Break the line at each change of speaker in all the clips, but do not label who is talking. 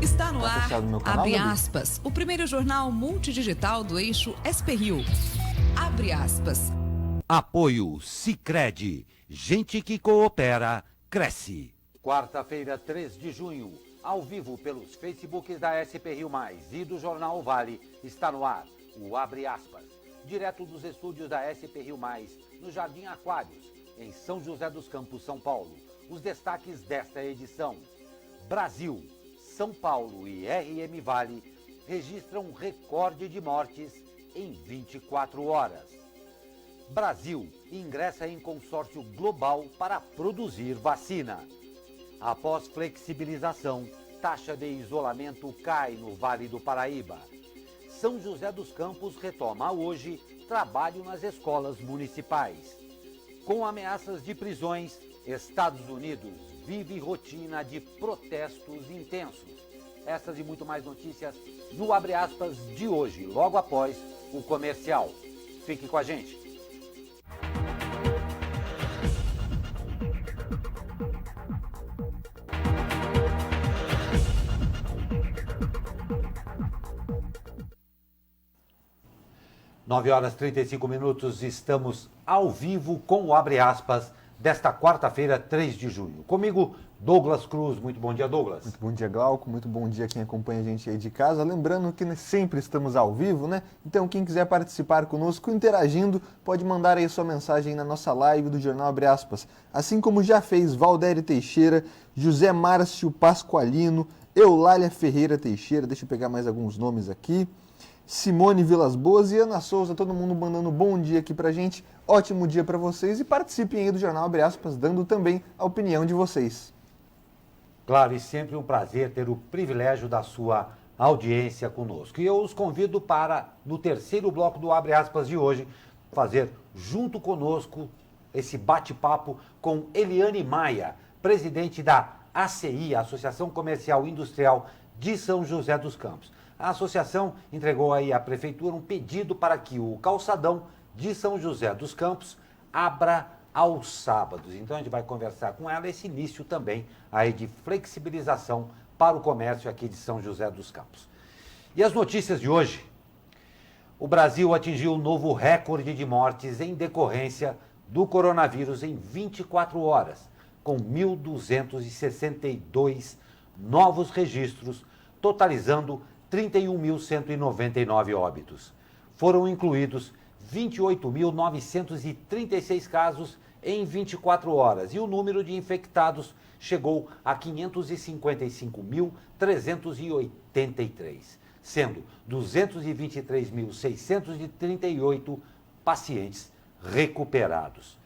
Está no ar,
fechado no meu canal,
Abre
Gabi?
aspas, o primeiro jornal multidigital do eixo SP-Rio. Abre aspas.
Apoio Sicredi. Gente que coopera, cresce. Quarta-feira, 3 de junho, ao vivo pelos Facebooks da SP Rio Mais e do Jornal Vale, está no ar o Abre aspas, direto dos estúdios da SP Rio Mais, no Jardim Aquários, em São José dos Campos, São Paulo. Os destaques desta edição: Brasil, São Paulo e RM Vale registram recorde de mortes em 24 horas. Brasil ingressa em consórcio global para produzir vacina. Após flexibilização, taxa de isolamento cai no Vale do Paraíba. São José dos Campos retoma hoje trabalho nas escolas municipais. Com ameaças de prisões, Estados Unidos vive rotina de protestos intensos. Essas e muito mais notícias no Abre aspas de hoje, logo após o comercial. Fique com a gente. Nove horas e 35 minutos, estamos ao vivo com o Abre aspas desta quarta-feira, 3 de junho. Comigo, Douglas Cruz. Muito bom dia, Douglas.
Muito bom dia, Glauco. Muito bom dia quem acompanha a gente aí de casa. Lembrando que sempre estamos ao vivo, né? Então, quem quiser participar conosco, interagindo, pode mandar aí sua mensagem na nossa live do Jornal Abre aspas. Assim como já fez Valdério Teixeira, José Márcio Pasqualino, Eulália Ferreira Teixeira, deixa eu pegar mais alguns nomes aqui, Simone Vilas Boas e Ana Souza, todo mundo mandando bom dia aqui pra gente. Ótimo dia para vocês e participem aí do Jornal Abre aspas, dando também a opinião de vocês.
Claro, e sempre um prazer ter o privilégio da sua audiência conosco. E eu os convido para, no terceiro bloco do Abre aspas de hoje, fazer junto conosco esse bate-papo com Eliane Maia, presidente da ACI, Associação Comercial e Industrial de São José dos Campos. A associação entregou aí à prefeitura um pedido para que o calçadão de São José dos Campos abra aos sábados. Então a gente vai conversar com ela esse início também aí de flexibilização para o comércio aqui de São José dos Campos. E as notícias de hoje: o Brasil atingiu um novo recorde de mortes em decorrência do coronavírus em 24 horas, com 1.262 novos registros, totalizando 31.199 óbitos. Foram incluídos 28.936 casos em 24 horas e o número de infectados chegou a 555.383, sendo 223.638 pacientes recuperados.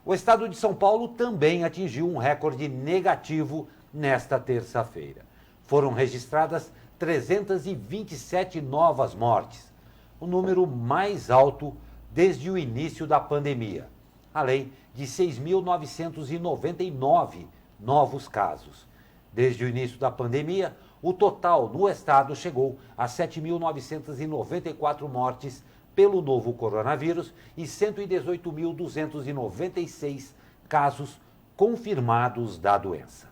O estado de São Paulo também atingiu um recorde negativo nesta terça-feira. Foram registradas 327 novas mortes, o número mais alto desde o início da pandemia, além de 6.999 novos casos. Desde o início da pandemia, o total no estado chegou a 7.994 mortes pelo novo coronavírus e 118.296 casos confirmados da doença.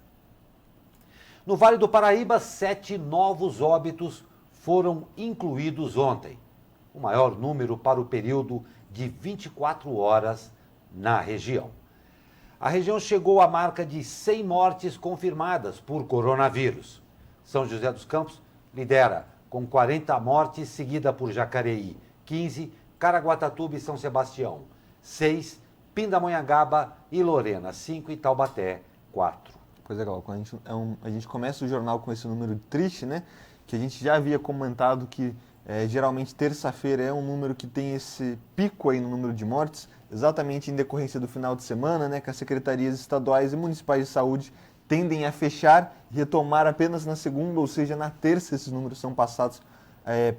No Vale do Paraíba, 7 novos óbitos foram incluídos ontem, o maior número para o período de 24 horas na região. A região chegou à marca de 100 mortes confirmadas por coronavírus. São José dos Campos lidera com 40 mortes, seguida por Jacareí, 15, Caraguatatuba e São Sebastião, 6, Pindamonhangaba e Lorena, 5 e Taubaté, 4.
Pois é, Glauco, a gente começa o jornal com esse número triste, né? Que a gente já havia comentado que geralmente terça-feira é um número que tem esse pico aí no número de mortes, exatamente em decorrência do final de semana, né? Que as secretarias estaduais e municipais de saúde tendem a fechar e retomar apenas na segunda, ou seja, na terça esses números são passados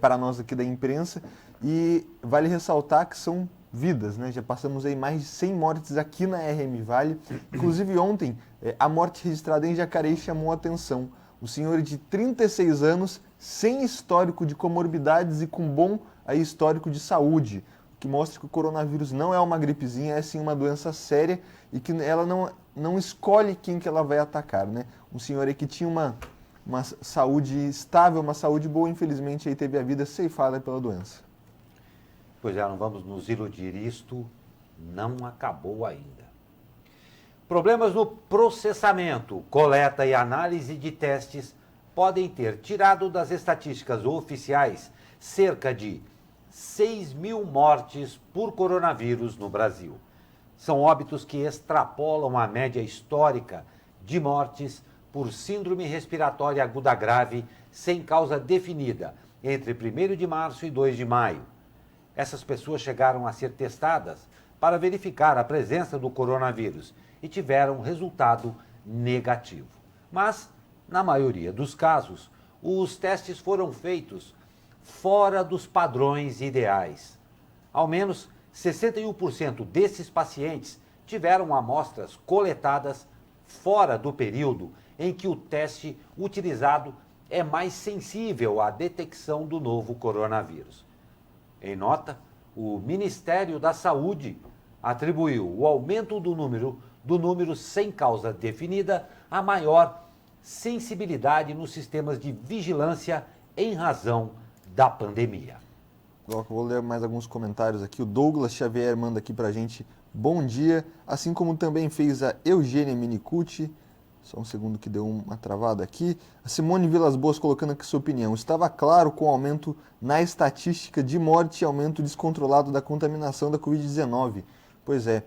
para nós aqui da imprensa. E vale ressaltar que são vidas, né? Já passamos aí mais de 100 mortes aqui na RM Vale. Inclusive ontem, a morte registrada em Jacareí chamou a atenção. O senhor de 36 anos, sem histórico de comorbidades e com bom histórico de saúde, o que mostra que o coronavírus não é uma gripezinha, é sim uma doença séria e que ela não escolhe quem que ela vai atacar, né? Um senhor aí que tinha uma uma saúde estável, uma saúde boa, infelizmente aí teve a vida ceifada pela doença.
Pois é, não vamos nos iludir, isto não acabou ainda. Problemas no processamento, coleta e análise de testes podem ter tirado das estatísticas oficiais cerca de 6 mil mortes por coronavírus no Brasil. São óbitos que extrapolam a média histórica de mortes por síndrome respiratória aguda grave sem causa definida entre 1º de março e 2 de maio. Essas pessoas chegaram a ser testadas para verificar a presença do coronavírus e tiveram resultado negativo. Mas, na maioria dos casos, os testes foram feitos fora dos padrões ideais. Ao menos 61% desses pacientes tiveram amostras coletadas fora do período em que o teste utilizado é mais sensível à detecção do novo coronavírus. Em nota, o Ministério da Saúde atribuiu o aumento do número sem causa definida à maior sensibilidade nos sistemas de vigilância em razão da pandemia.
Vou ler mais alguns comentários aqui. O Douglas Xavier manda aqui pra gente bom dia, assim como também fez a Eugênia Minicucci. Só um segundo que deu uma travada aqui. A Simone Vilas Boas colocando aqui sua opinião. Estava claro com o aumento na estatística de morte e aumento descontrolado da contaminação da Covid-19. Pois é.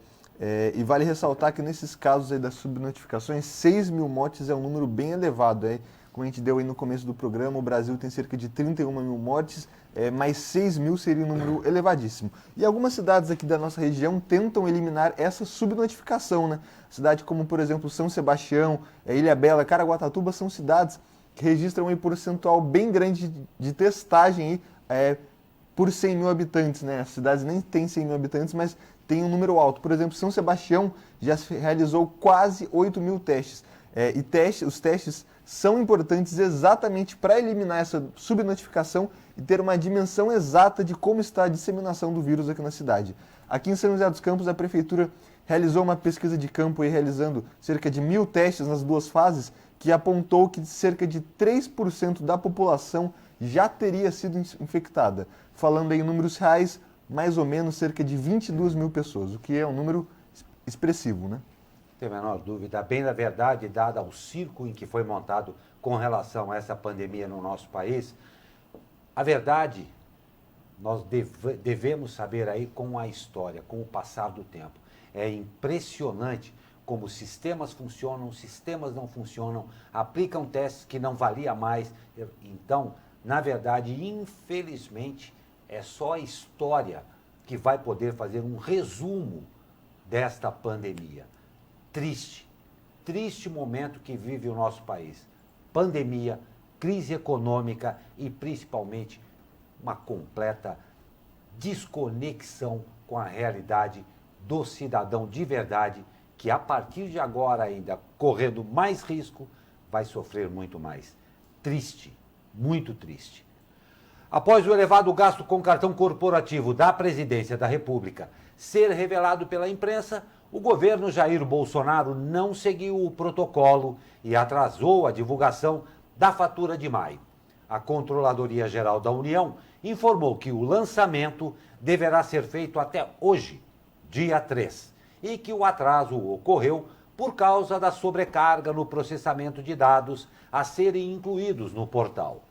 E vale ressaltar que nesses casos aí das subnotificações, 6 mil mortes é um número bem elevado. Como a gente deu aí no começo do programa, o Brasil tem cerca de 31 mil mortes, mais 6 mil seria um número elevadíssimo. E algumas cidades aqui da nossa região tentam eliminar essa subnotificação, né? Cidade como, por exemplo, São Sebastião, Ilhabela, Caraguatatuba são cidades que registram um percentual bem grande de testagem aí, por 100 mil habitantes, né? As cidades nem têm 100 mil habitantes, mas tem um número alto. Por exemplo, São Sebastião já realizou quase 8 mil testes. Os testes são importantes exatamente para eliminar essa subnotificação e ter uma dimensão exata de como está a disseminação do vírus aqui na cidade. Aqui em São José dos Campos, a Prefeitura realizou uma pesquisa de campo, realizando cerca de 1.000 testes nas 2 fases, que apontou que cerca de 3% da população já teria sido infectada. Falando em números reais, mais ou menos cerca de 22 mil pessoas, o que é um número expressivo, né?
Não tem a menor dúvida, bem da verdade, dada ao circo em que foi montado com relação a essa pandemia no nosso país, a verdade nós devemos saber aí com a história, com o passar do tempo. É impressionante como sistemas funcionam, sistemas não funcionam, aplicam testes que não valia mais. Então, na verdade, infelizmente, é só a história que vai poder fazer um resumo desta pandemia. Triste momento que vive o nosso país. Pandemia, crise econômica e principalmente uma completa desconexão com a realidade do cidadão de verdade, que a partir de agora ainda, correndo mais risco, vai sofrer muito mais. Triste, muito triste. Após o elevado gasto com cartão corporativo da Presidência da República ser revelado pela imprensa, o governo Jair Bolsonaro não seguiu o protocolo e atrasou a divulgação da fatura de maio. A Controladoria Geral da União informou que o lançamento deverá ser feito até hoje, dia 3, e que o atraso ocorreu por causa da sobrecarga no processamento de dados a serem incluídos no portal.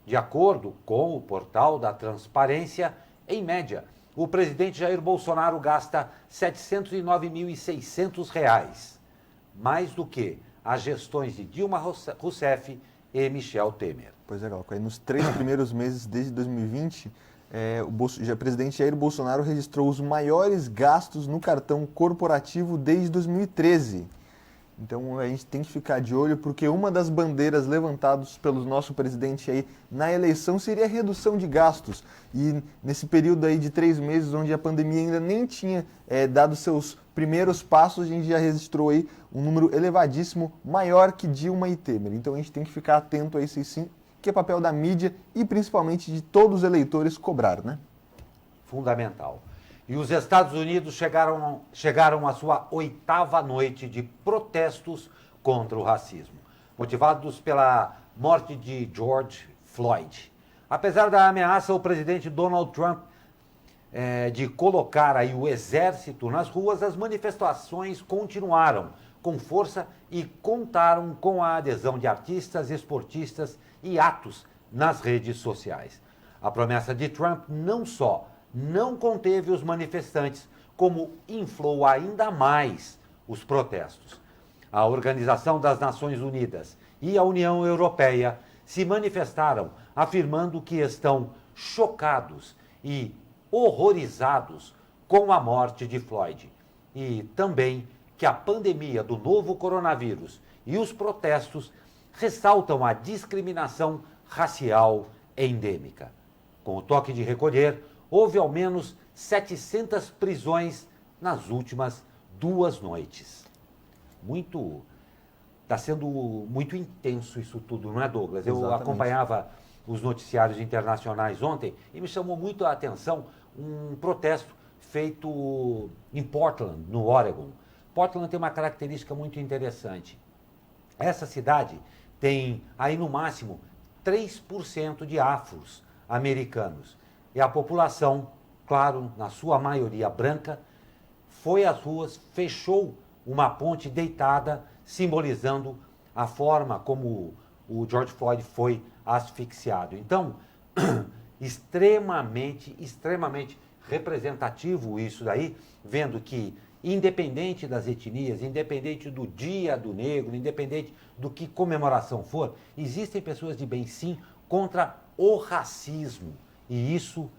De acordo com o portal da Transparência, em média, o presidente Jair Bolsonaro gasta R$ 709.600, mais do que as gestões de Dilma Rousseff e Michel Temer.
Pois é, Glauco, aí nos 3 primeiros meses desde 2020, o presidente Jair Bolsonaro registrou os maiores gastos no cartão corporativo desde 2013. Então a gente tem que ficar de olho, porque uma das bandeiras levantadas pelo nosso presidente aí na eleição seria a redução de gastos. E nesse período aí de 3 meses, onde a pandemia ainda nem tinha dado seus primeiros passos, a gente já registrou aí um número elevadíssimo, maior que Dilma e Temer. Então a gente tem que ficar atento a isso sim, que é papel da mídia e principalmente de todos os eleitores cobrar, né?
Fundamental. E os Estados Unidos chegaram à sua 8ª noite de protestos contra o racismo. Motivados pela morte de George Floyd. Apesar da ameaça, o presidente Donald Trump de colocar aí o exército nas ruas, as manifestações continuaram com força e contaram com a adesão de artistas, esportistas e atos nas redes sociais. A promessa de Trump não só não conteve os manifestantes, como inflou ainda mais os protestos. A Organização das Nações Unidas e a União Europeia se manifestaram afirmando que estão chocados e horrorizados com a morte de Floyd e também que a pandemia do novo coronavírus e os protestos ressaltam a discriminação racial endêmica. Com o toque de recolher, houve ao menos 700 prisões nas últimas 2 noites. Está sendo muito intenso isso tudo, não é, Douglas? Eu
Exatamente.
acompanhava os noticiários internacionais ontem e me chamou muito a atenção um protesto feito em Portland, no Oregon. Portland tem uma característica muito interessante. Essa cidade tem aí no máximo 3% de afro-americanos. E a população, claro, na sua maioria branca, foi às ruas, fechou uma ponte deitada, simbolizando a forma como o George Floyd foi asfixiado. Então, extremamente representativo isso daí, vendo que, independente das etnias, independente do dia do negro, independente do que comemoração for, existem pessoas de bem sim contra o racismo. E isso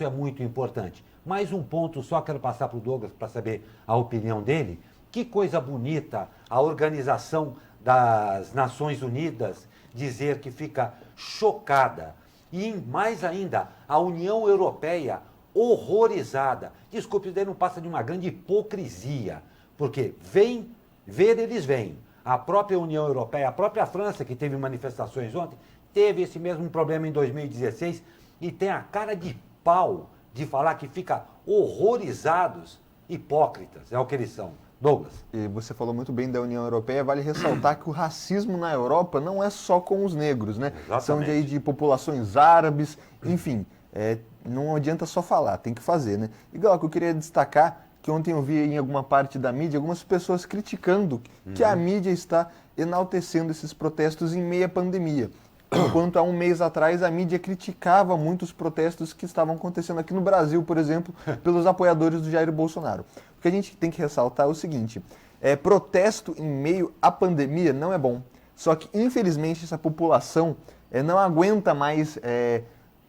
é muito importante. Mais um ponto, só quero passar para o Douglas para saber a opinião dele. Que coisa bonita a Organização das Nações Unidas dizer que fica chocada. E mais ainda, a União Europeia horrorizada. Desculpe, isso daí não passa de uma grande hipocrisia. Porque ver eles vêm. A própria União Europeia, a própria França, que teve manifestações ontem, teve esse mesmo problema em 2016 e tem a cara de pau de falar que fica horrorizados, hipócritas, é o que eles são. Douglas.
E você falou muito bem da União Europeia, vale ressaltar que o racismo na Europa não é só com os negros, né?
Exatamente.
São de populações árabes, enfim, não adianta só falar, tem que fazer, né? E, Glauco, eu queria destacar que ontem eu vi em alguma parte da mídia algumas pessoas criticando que a mídia está enaltecendo esses protestos em meia pandemia. Enquanto há um mês atrás a mídia criticava muito os protestos que estavam acontecendo aqui no Brasil, por exemplo, pelos apoiadores do Jair Bolsonaro. O que a gente tem que ressaltar é o seguinte, protesto em meio à pandemia não é bom. Só que, infelizmente, essa população não aguenta mais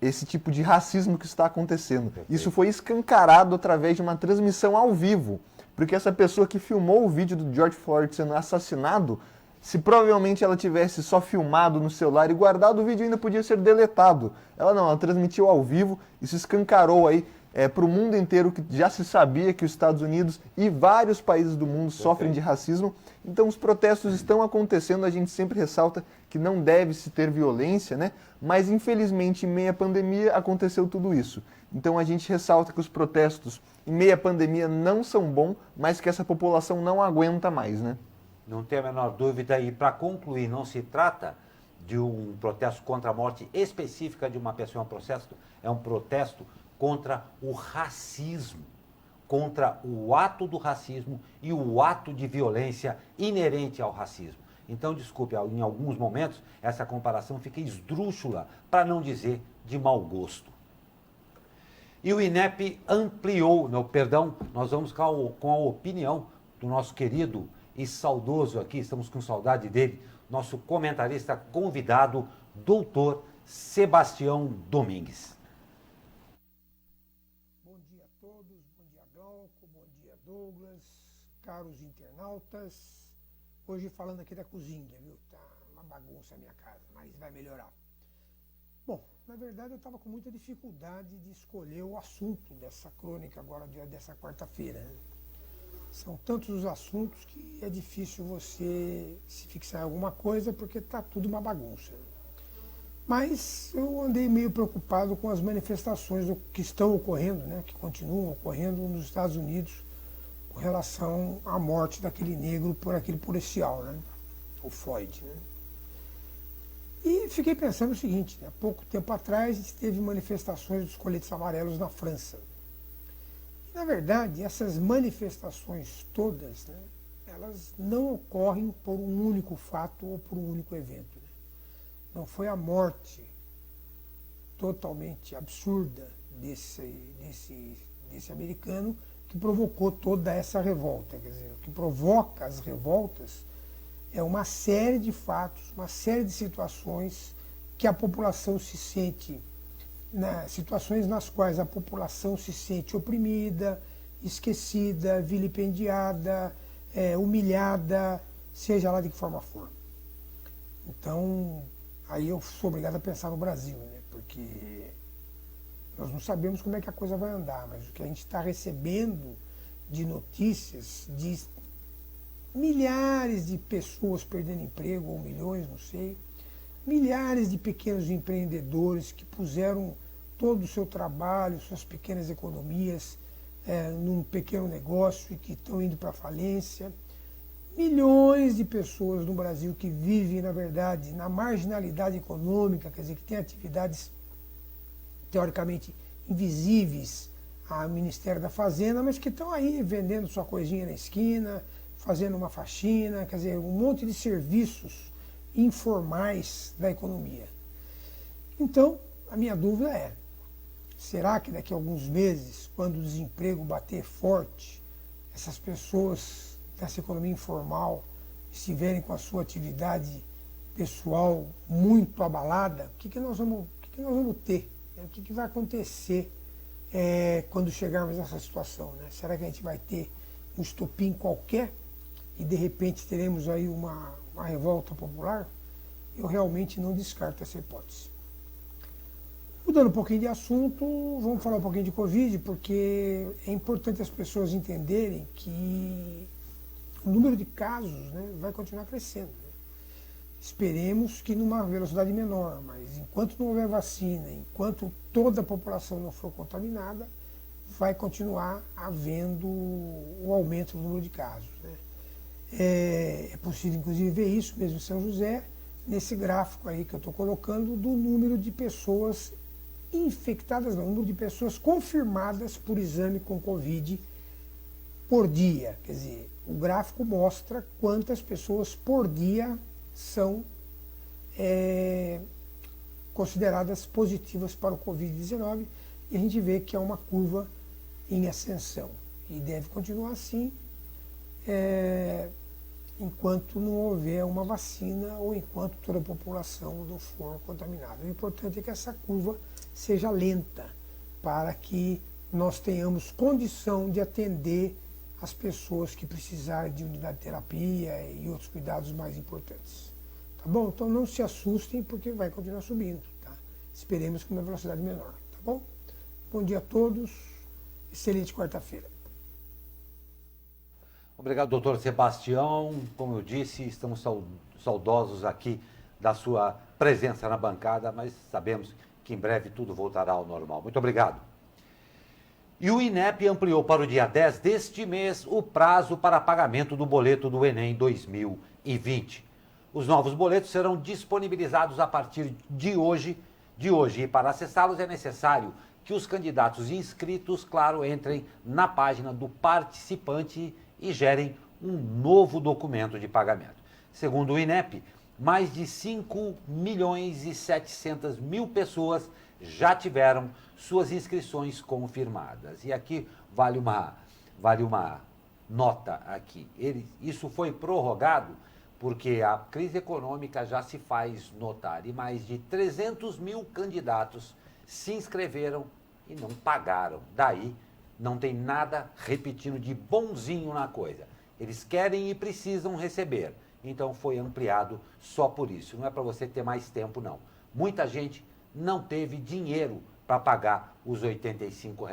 esse tipo de racismo que está acontecendo. Isso foi escancarado através de uma transmissão ao vivo, porque essa pessoa que filmou o vídeo do George Floyd sendo assassinado, se provavelmente ela tivesse só filmado no celular e guardado, o vídeo ainda podia ser deletado. Ela transmitiu ao vivo, isso escancarou aí para o mundo inteiro, que já se sabia que os Estados Unidos e vários países do mundo sofrem de racismo. Então os protestos estão acontecendo, a gente sempre ressalta que não deve se ter violência, né? Mas infelizmente em meio à pandemia aconteceu tudo isso. Então a gente ressalta que os protestos em meio à pandemia não são bons, mas que essa população não aguenta mais, né?
Não tem a menor dúvida. E para concluir, não se trata de um protesto contra a morte específica de uma pessoa, é um protesto contra o racismo, contra o ato do racismo e o ato de violência inerente ao racismo. Então, desculpe, em alguns momentos essa comparação fica esdrúxula, para não dizer de mau gosto. E o INEP ampliou, nós vamos com a opinião do nosso querido e saudoso aqui, estamos com saudade dele, nosso comentarista convidado, doutor Sebastião Domingues.
Bom dia a todos, bom dia Glauco, bom dia Douglas, caros internautas. Hoje falando aqui da cozinha, viu? Tá uma bagunça a minha casa, mas vai melhorar. Bom, na verdade eu estava com muita dificuldade de escolher o assunto dessa crônica agora, dessa quarta-feira, né? São tantos os assuntos que é difícil você se fixar em alguma coisa porque está tudo uma bagunça. Mas eu andei meio preocupado com as manifestações que estão ocorrendo, né, que continuam ocorrendo nos Estados Unidos com relação à morte daquele negro por aquele policial, né, o Floyd, né. E fiquei pensando o seguinte, né? Pouco tempo atrás a gente teve manifestações dos coletes amarelos na França. E, na verdade, essas manifestações todas, né, elas não ocorrem por um único fato ou por um único evento. Né? Não foi a morte totalmente absurda desse americano que provocou toda essa revolta. Quer dizer, o que provoca as revoltas é uma série de fatos, uma série de situações que a população se sente, situações nas quais a população se sente oprimida, esquecida, vilipendiada, humilhada, seja lá de que forma for. Então, aí eu sou obrigado a pensar no Brasil, né? Porque nós não sabemos como é que a coisa vai andar, mas o que a gente está recebendo de notícias de milhares de pessoas perdendo emprego, ou milhões, não sei, milhares de pequenos empreendedores que puseram todo o seu trabalho, suas pequenas economias num pequeno negócio e que estão indo para a falência. Milhões de pessoas no Brasil que vivem, na verdade, na marginalidade econômica, quer dizer, que têm atividades teoricamente invisíveis ao Ministério da Fazenda, mas que estão aí vendendo sua coisinha na esquina, fazendo uma faxina, quer dizer, um monte de serviços informais da economia. Então, a minha dúvida é, será que daqui a alguns meses, quando o desemprego bater forte, essas pessoas dessa economia informal estiverem com a sua atividade pessoal muito abalada, o que nós vamos ter? O que vai acontecer quando chegarmos nessa situação? Né? Será que a gente vai ter um estopim qualquer e de repente teremos aí uma revolta popular? Eu realmente não descarto essa hipótese. Mudando um pouquinho de assunto, vamos falar um pouquinho de Covid, porque é importante as pessoas entenderem que o número de casos, né, vai continuar crescendo. Né? Esperemos que numa velocidade menor, mas enquanto não houver vacina, enquanto toda a população não for contaminada, vai continuar havendo o aumento do número de casos. Né? É possível, inclusive, ver isso mesmo em São José, nesse gráfico aí que eu estou colocando, do número de pessoas infectadas, não, o número de pessoas confirmadas por exame com Covid por dia. Quer dizer, o gráfico mostra quantas pessoas por dia são consideradas positivas para o Covid-19 e a gente vê que é uma curva em ascensão e deve continuar assim enquanto não houver uma vacina ou enquanto toda a população não for contaminada. O importante é que essa curva seja lenta para que nós tenhamos condição de atender as pessoas que precisarem de unidade de terapia e outros cuidados mais importantes. Tá bom? Então não se assustem porque vai continuar subindo. Tá? Esperemos com uma velocidade menor. Tá bom? Bom dia a todos. Excelente quarta-feira.
Obrigado, doutor Sebastião. Como eu disse, estamos saudosos aqui da sua presença na bancada, mas sabemos que em breve tudo voltará ao normal. Muito obrigado. E o INEP ampliou para o dia 10 deste mês o prazo para pagamento do boleto do Enem 2020. Os novos boletos serão disponibilizados a partir de hoje, e para acessá-los é necessário que os candidatos inscritos, claro, entrem na página do participante e gerem um novo documento de pagamento. Segundo o INEP, mais de 5.700.000 pessoas já tiveram suas inscrições confirmadas. E aqui vale uma nota aqui. Isso foi prorrogado porque a crise econômica já se faz notar e mais de 300.000 candidatos se inscreveram e não pagaram. Daí não tem nada repetindo de bonzinho na coisa. Eles querem e precisam receber. Então foi ampliado só por isso. Não é para você ter mais tempo, não. Muita gente não teve dinheiro para pagar os R$ 85.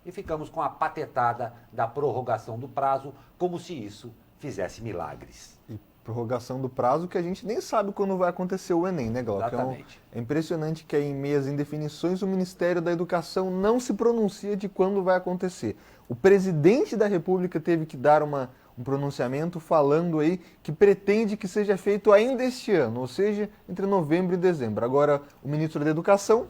E ficamos com a patetada da prorrogação do prazo, como se isso fizesse milagres.
E prorrogação do prazo que a gente nem sabe quando vai acontecer o Enem, né, Glauco?
Exatamente.
É impressionante que em meias indefinições o Ministério da Educação não se pronuncia de quando vai acontecer. O presidente da República teve que dar uma um pronunciamento falando aí que pretende que seja feito ainda este ano, ou seja, entre novembro e dezembro. Agora, o ministro da Educação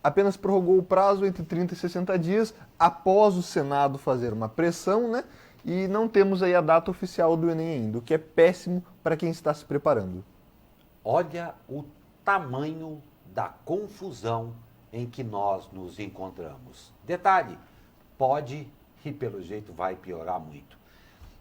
apenas prorrogou o prazo entre 30 e 60 dias após o Senado fazer uma pressão, né? E não temos aí a data oficial do Enem ainda, o que é péssimo para quem está se preparando.
Olha o tamanho da confusão em que nós nos encontramos. Detalhe, pode e pelo jeito vai piorar muito.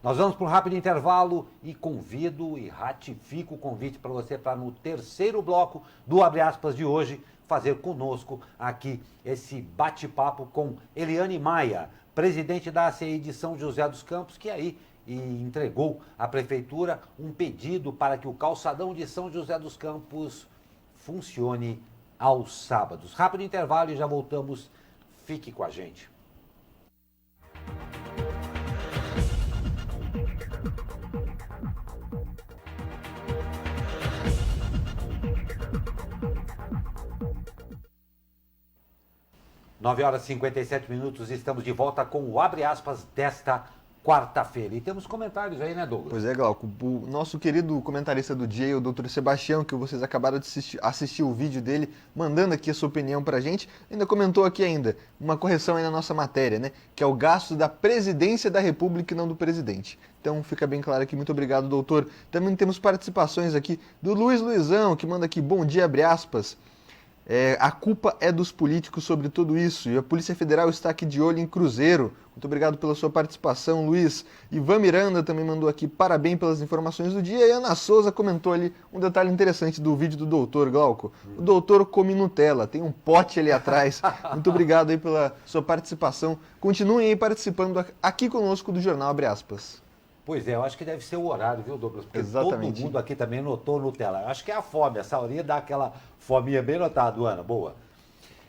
Nós vamos para um rápido intervalo e convido e ratifico o convite para você para no terceiro bloco do Abre Aspas de hoje fazer conosco aqui esse bate-papo com Eliane Maia, presidente da ACI de São José dos Campos, que aí entregou à prefeitura um pedido para que o calçadão de São José dos Campos funcione aos sábados. Rápido intervalo e já voltamos. Fique com a gente. Nove horas e 57 minutos, estamos de volta com o Abre Aspas desta quarta-feira. E temos comentários aí, né, Douglas?
Pois é, Glauco. O nosso querido comentarista do dia, o Dr. Sebastião, que vocês acabaram de assistir o vídeo dele, mandando aqui a sua opinião pra gente, ainda comentou aqui ainda, uma correção aí na nossa matéria, né? Que é o gasto da presidência da República e não do presidente. Então fica bem claro aqui, muito obrigado, doutor. Também temos participações aqui do Luizão, que manda aqui, bom dia, abre aspas. A culpa é dos políticos sobre tudo isso e a Polícia Federal está aqui de olho em Cruzeiro. Muito obrigado pela sua participação, Luiz. Ivan Miranda também mandou aqui parabéns pelas informações do dia. E a Ana Souza comentou ali um detalhe interessante do vídeo do doutor, Glauco. O doutor come Nutella, tem um pote ali atrás. Muito obrigado aí pela sua participação. Continuem aí participando aqui conosco do Jornal Abre Aspas.
Pois é, eu acho que deve ser o horário, viu, Douglas? Porque
Exatamente.
Todo mundo aqui também notou Nutella. Eu acho que é a fome, essa horinha dá aquela fominha bem notada, Ana, boa.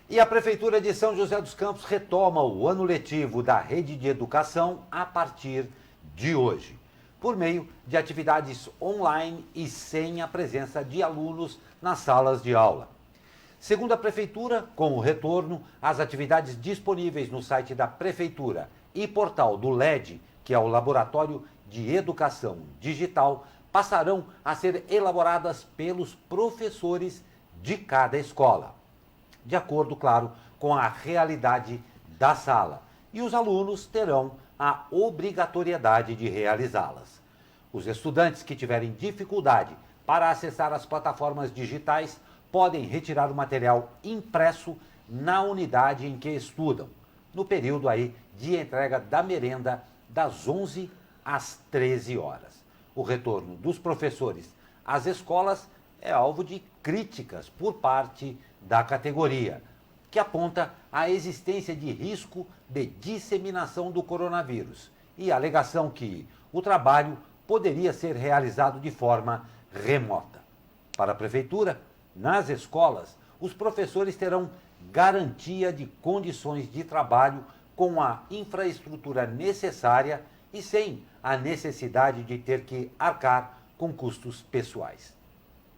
E a Prefeitura de São José dos Campos retoma o ano letivo da rede de educação a partir de hoje, por meio de atividades online e sem a presença de alunos nas salas de aula. Segundo a Prefeitura, com o retorno, as atividades disponíveis no site da Prefeitura e portal do LED, que é o Laboratório de Educação Digital, passarão a ser elaboradas pelos professores de cada escola, de acordo, claro, com a realidade da sala. E os alunos terão a obrigatoriedade de realizá-las. Os estudantes que tiverem dificuldade para acessar as plataformas digitais podem retirar o material impresso na unidade em que estudam, no período aí de entrega da merenda das 11 às 13 horas. O retorno dos professores às escolas é alvo de críticas por parte da categoria, que aponta a existência de risco de disseminação do coronavírus e a alegação que o trabalho poderia ser realizado de forma remota. Para a Prefeitura, nas escolas, os professores terão garantia de condições de trabalho com a infraestrutura necessária e sem a necessidade de ter que arcar com custos pessoais.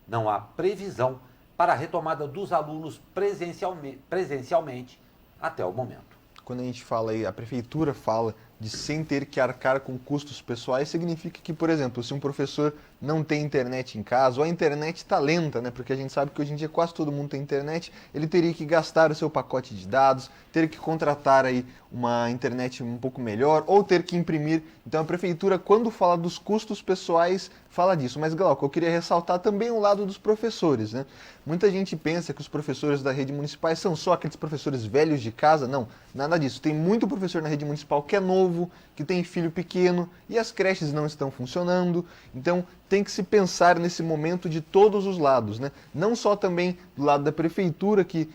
Não há previsão para a retomada dos alunos presencialmente até o momento.
Quando a gente fala aí, a prefeitura fala de sem ter que arcar com custos pessoais, significa que, por exemplo, se um professor não tem internet em casa, ou a internet está lenta, né? Porque a gente sabe que hoje em dia quase todo mundo tem internet, ele teria que gastar o seu pacote de dados, ter que contratar aí uma internet um pouco melhor, ou ter que imprimir. Então a prefeitura, quando fala dos custos pessoais, fala disso. Mas, Glauco, eu queria ressaltar também o lado dos professores, né? Muita gente pensa que os professores da rede municipal são só aqueles professores velhos de casa. Não, nada disso. Tem muito professor na rede municipal que é novo, que tem filho pequeno e as creches não estão funcionando. Então tem que se pensar nesse momento de todos os lados, né? Não só também do lado da prefeitura, que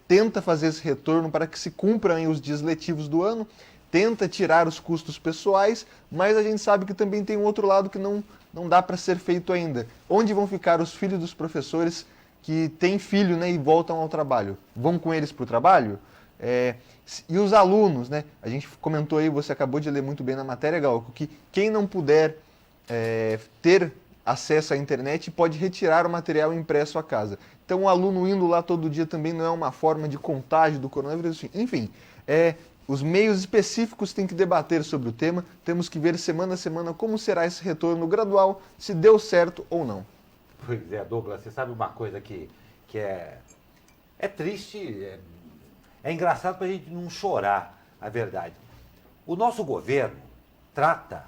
tenta fazer esse retorno para que se cumpram os dias letivos do ano, tenta tirar os custos pessoais, mas a gente sabe que também tem um outro lado que não dá para ser feito ainda. Onde vão ficar os filhos dos professores que têm filho, né, e voltam ao trabalho? Vão com eles para o trabalho? E os alunos, né? A gente comentou aí, você acabou de ler muito bem na matéria, Galco, que quem não puder ter acesso à internet pode retirar o material impresso a casa. Então o aluno indo lá todo dia também não é uma forma de contágio do coronavírus. Enfim, os meios específicos têm que debater sobre o tema, temos que ver semana a semana como será esse retorno gradual, se deu certo ou não.
Pois é, Douglas, você sabe uma coisa que é triste, é engraçado para a gente não chorar, a verdade. O nosso governo trata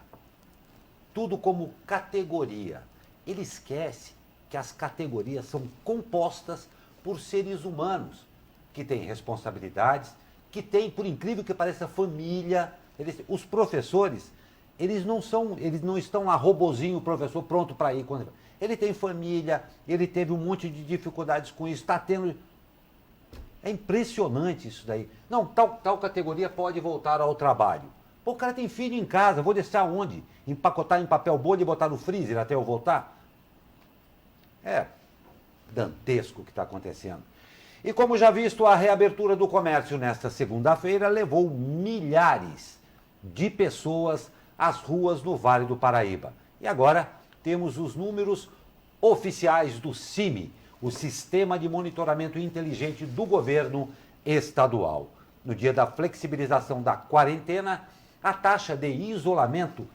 tudo como categoria. Ele esquece que as categorias são compostas por seres humanos que têm responsabilidades, que têm, por incrível que pareça, família. Os professores, eles não estão lá, robozinho, professor, pronto para ir. Ele tem família, ele teve um monte de dificuldades com isso, está tendo... É impressionante isso daí. Não, tal categoria pode voltar ao trabalho. Pô, o cara tem filho em casa, vou deixar onde? Empacotar em papel bolha e botar no freezer até eu voltar? É dantesco o que está acontecendo. E como já visto, a reabertura do comércio nesta segunda-feira levou milhares de pessoas às ruas no Vale do Paraíba. E agora temos os números oficiais do CIMI, o Sistema de Monitoramento Inteligente do Governo Estadual. No dia da flexibilização da quarentena, a taxa de isolamento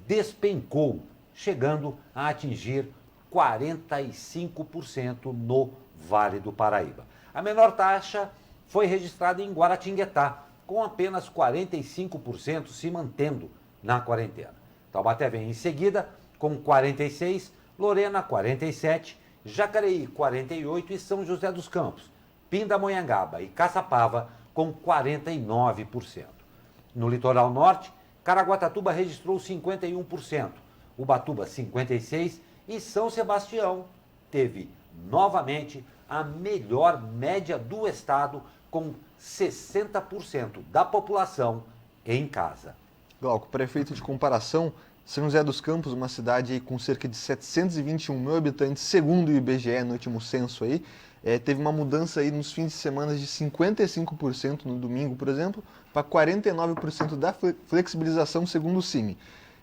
despencou, chegando a atingir 45% no Vale do Paraíba. A menor taxa foi registrada em Guaratinguetá, com apenas 45% se mantendo na quarentena. Taubaté vem em seguida com 46%, Lorena 47%, Jacareí 48% e São José dos Campos, Pindamonhangaba e Caçapava com 49%. No litoral norte, Caraguatatuba registrou 51%, Ubatuba 56% e São Sebastião teve novamente a melhor média do estado, com 60% da população em casa.
Glauco, prefeito de comparação, São José dos Campos, uma cidade aí com cerca de 721 mil habitantes, segundo o IBGE no último censo aí, teve uma mudança aí nos fins de semana de 55% no domingo, por exemplo, para 49% da flexibilização segundo o CIMI.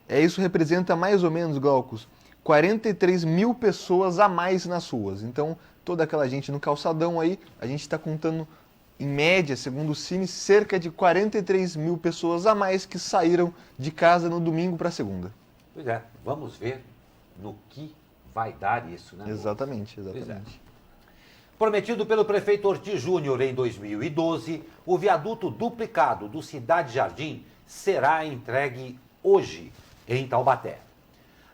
Isso representa mais ou menos, Glaucos, 43 mil pessoas a mais nas ruas. Então, toda aquela gente no calçadão aí, a gente está contando, em média, segundo o CIMI, cerca de 43 mil pessoas a mais que saíram de casa no domingo para segunda.
Pois é, vamos ver no que vai dar isso, né?
Exatamente,
Pois
exatamente.
é. Prometido pelo prefeito Ortiz Júnior em 2012, o viaduto duplicado do Cidade Jardim será entregue hoje em Taubaté.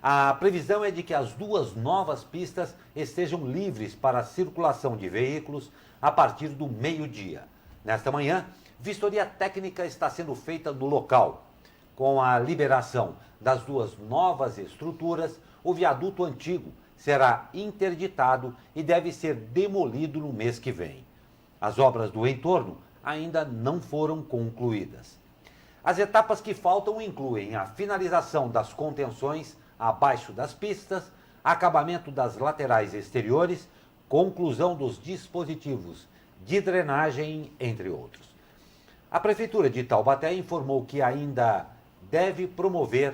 A previsão é de que as duas novas pistas estejam livres para a circulação de veículos a partir do meio-dia. Nesta manhã, vistoria técnica está sendo feita no local. Com a liberação das duas novas estruturas, o viaduto antigo será interditado e deve ser demolido no mês que vem. As obras do entorno ainda não foram concluídas. As etapas que faltam incluem a finalização das contenções abaixo das pistas, acabamento das laterais exteriores, conclusão dos dispositivos de drenagem, entre outros. A Prefeitura de Taubaté informou que ainda deve promover